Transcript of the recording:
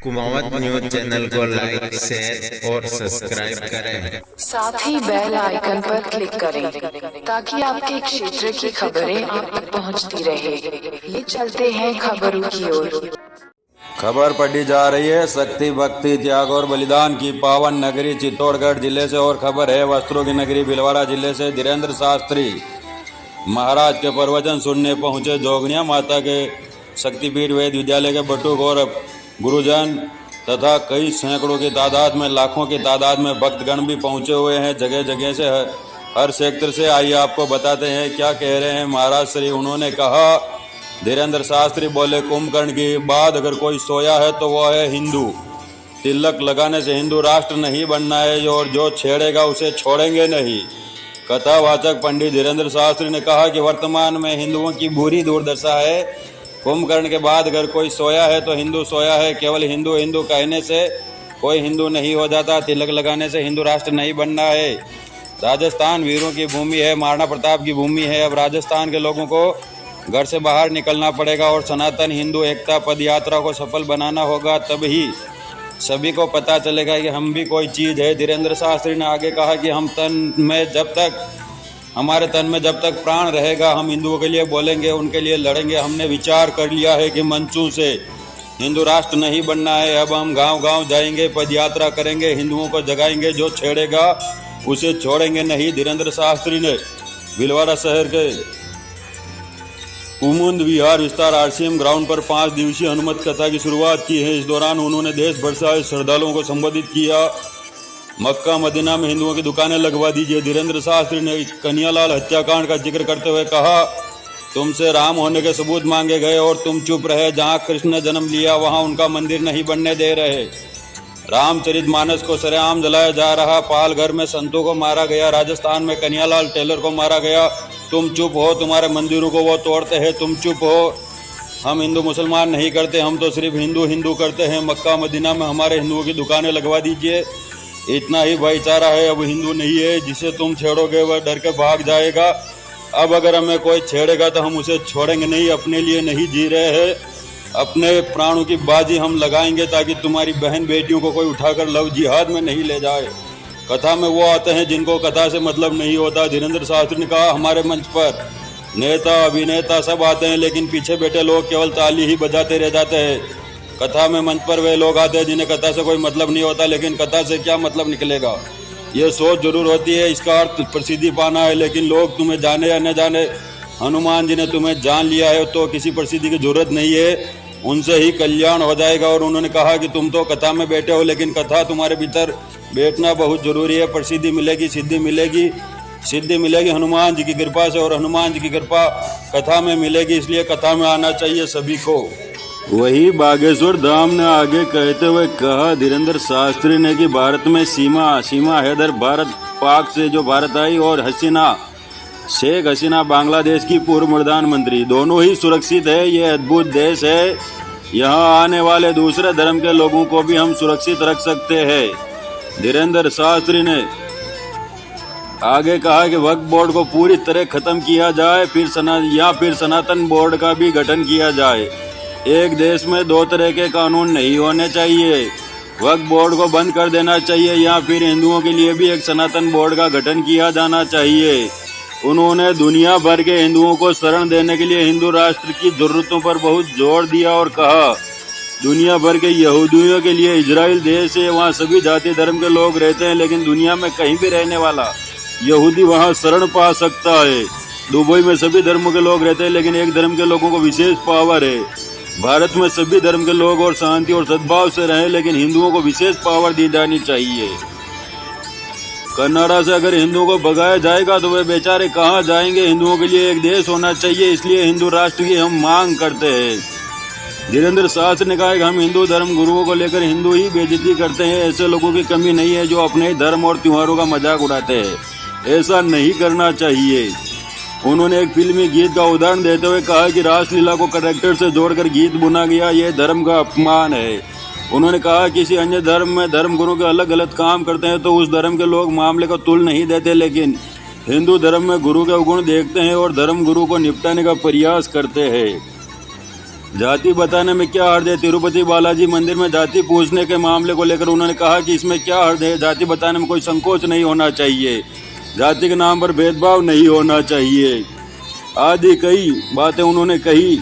Kumawat news channel को like, share और subscribe करें। साथ ही बेल आइकन पर क्लिक करें ताकि आपके क्षेत्र की खबरें आप तक पहुंचती रहे। ये चलते हैं खबरों की ओर। खबर पढ़ी जा रही है शक्ति, भक्ति, त्याग और बलिदान की पावन नगरी चित्तौड़गढ़ जिले से। और खबर है वस्त्रों की नगरी भीलवाड़ा जिले से। धीरेन्द्र शास्त्री महाराज के प्रवचन सुनने पहुंचे जोगनिया माता के शक्तिपीठ वेद विद्यालय के बटुक और गुरुजन तथा कई सैकड़ों की तादाद में, लाखों की तादाद में भक्तगण भी पहुंचे हुए हैं जगह जगह से, हर सेक्टर से। आइए आपको बताते हैं क्या कह रहे हैं महाराज श्री। उन्होंने कहा, धीरेन्द्र शास्त्री बोले, कुंभकर्ण के बाद अगर कोई सोया है तो वह है हिंदू। तिलक लगाने से हिंदू राष्ट्र नहीं बनना है और जो छेड़ेगा उसे छोड़ेंगे नहीं। कथावाचक पंडित धीरेन्द्र शास्त्री ने कहा कि वर्तमान में हिंदुओं की बुरी दुर्दशा है। कुंभकर्ण के बाद अगर कोई सोया है तो हिंदू सोया है। केवल हिंदू हिंदू कहने से कोई हिंदू नहीं हो जाता। तिलक लगाने से हिंदू राष्ट्र नहीं बनना है। राजस्थान वीरों की भूमि है, महाराणा प्रताप की भूमि है। अब राजस्थान के लोगों को घर से बाहर निकलना पड़ेगा और सनातन हिंदू एकता पद यात्रा को सफल बनाना होगा। तभी सभी को पता चलेगा कि हम भी कोई चीज़ है। धीरेन्द्र शास्त्री ने आगे कहा कि हमारे तन में जब तक प्राण रहेगा हम हिंदुओं के लिए बोलेंगे, उनके लिए लड़ेंगे। हमने विचार कर लिया है कि मंचों से हिंदू राष्ट्र नहीं बनना है। अब हम गांव-गांव जाएंगे, पदयात्रा करेंगे, हिंदुओं को जगाएंगे। जो छेड़ेगा उसे छोड़ेंगे नहीं। धीरेन्द्र शास्त्री ने भीलवाड़ा शहर के उमुंद विहार विस्तार RCM ग्राउंड पर 5 दिवसीय हनुमत कथा की शुरुआत की है। इस दौरान उन्होंने देश भर से आए श्रद्धालुओं को संबोधित किया। मक्का मदीना में हिंदुओं की दुकानें लगवा दीजिए। धीरेन्द्र शास्त्री ने कन्हैयालाल हत्याकांड का जिक्र करते हुए कहा, तुमसे राम होने के सबूत मांगे गए और तुम चुप रहे। जहां कृष्ण ने जन्म लिया वहां उनका मंदिर नहीं बनने दे रहे। रामचरितमानस को सरेआम जलाया जा रहा। पालघर में संतों को मारा गया। राजस्थान में कन्हैयालाल टेलर को मारा गया। तुम चुप हो। तुम्हारे मंदिरों को वो तोड़ते हैं, तुम चुप हो। हम हिंदू मुसलमान नहीं करते, हम तो सिर्फ हिंदू हिंदू करते हैं। मक्का मदीना में हमारे हिंदुओं की दुकानें लगवा दीजिए। इतना ही भाईचारा है। अब हिंदू नहीं है। जिसे तुम छेड़ोगे वह डर के भाग जाएगा। अब अगर हमें कोई छेड़ेगा तो हम उसे छोड़ेंगे नहीं। अपने लिए नहीं जी रहे हैं, अपने प्राणों की बाजी हम लगाएंगे ताकि तुम्हारी बहन बेटियों को कोई उठाकर लव जिहाद में नहीं ले जाए। कथा में वो आते हैं जिनको कथा से मतलब नहीं होता। धीरेन्द्र शास्त्री ने कहा, हमारे मंच पर नेता अभिनेता सब आते हैं लेकिन पीछे बैठे लोग केवल ताली ही बजाते रह जाते हैं। कथा में मंच पर वे लोग आते हैं जिन्हें कथा से कोई मतलब नहीं होता, लेकिन कथा से क्या मतलब निकलेगा। ये सोच जरूर होती है, इसका अर्थ प्रसिद्धि पाना है। लेकिन लोग तुम्हें जाने या न जाने, हनुमान जी ने तुम्हें जान लिया है तो किसी प्रसिद्धि की जरूरत नहीं है। उनसे ही कल्याण हो जाएगा। और उन्होंने कहा कि तुम तो कथा में बैठे हो लेकिन कथा तुम्हारे भीतर बैठना बहुत जरूरी है। प्रसिद्धि मिलेगी, सिद्धि मिलेगी। सिद्धि मिलेगी हनुमान जी की कृपा से और हनुमान जी की कृपा कथा में मिलेगी। इसलिए कथा में आना चाहिए सभी को। वही बागेश्वर धाम ने आगे कहते हुए कहा, धीरेन्द्र शास्त्री ने कि भारत में सीमा हैदर भारत पाक से जो भारत आई और शेख हसीना बांग्लादेश की पूर्व प्रधानमंत्री, दोनों ही सुरक्षित है। ये अद्भुत देश है। यहाँ आने वाले दूसरे धर्म के लोगों को भी हम सुरक्षित रख सकते हैं। धीरेन्द्र शास्त्री ने आगे कहा कि वक्फ बोर्ड को पूरी तरह खत्म किया जाए, फिर सनातन बोर्ड का भी गठन किया जाए। एक देश में 2 तरह के कानून नहीं होने चाहिए। वक्फ बोर्ड को बंद कर देना चाहिए या फिर हिंदुओं के लिए भी एक सनातन बोर्ड का गठन किया जाना चाहिए। उन्होंने दुनिया भर के हिंदुओं को शरण देने के लिए हिंदू राष्ट्र की जरूरतों पर बहुत जोर दिया और कहा, दुनिया भर के यहूदियों के लिए इजराइल देश है। वहाँ सभी जाति धर्म के लोग रहते हैं, लेकिन दुनिया में कहीं भी रहने वाला यहूदी वहाँ शरण पा सकता है। दुबई में सभी धर्मों के लोग रहते हैं, लेकिन एक धर्म के लोगों को विशेष पावर है। भारत में सभी धर्म के लोग और शांति और सद्भाव से रहें, लेकिन हिंदुओं को विशेष पावर दी जानी चाहिए। कनाडा से अगर हिंदुओं को भगाया जाएगा तो वे बेचारे कहाँ जाएंगे। हिंदुओं के लिए एक देश होना चाहिए, इसलिए हिंदू राष्ट्र की हम मांग करते हैं। धीरेन्द्र शास्त्री ने कहा कि हम हिंदू धर्म गुरुओं को लेकर हिंदू ही बेइज्जती करते हैं। ऐसे लोगों की कमी नहीं है जो अपने ही धर्म और त्योहारों का मजाक उड़ाते हैं। ऐसा नहीं करना चाहिए। उन्होंने एक फिल्मी गीत का उदाहरण देते हुए कहा कि रासलीला को कैरेक्टर से जोड़कर गीत बुना गया, ये धर्म का अपमान है। उन्होंने कहा किसी अन्य धर्म में धर्म गुरु के अलग गलत काम करते हैं तो उस धर्म के लोग मामले को तुल नहीं देते, लेकिन हिंदू धर्म में गुरु के अवगुण देखते हैं और धर्म गुरु को निपटाने का प्रयास करते हैं। जाति बताने में क्या हर्ज है? तिरुपति बालाजी मंदिर में जाति पूछने के मामले को लेकर उन्होंने कहा कि इसमें क्या हर्ज है? जाति बताने में कोई संकोच नहीं होना चाहिए, जाति के नाम पर भेदभाव नहीं होना चाहिए, आदि कई बातें उन्होंने कही।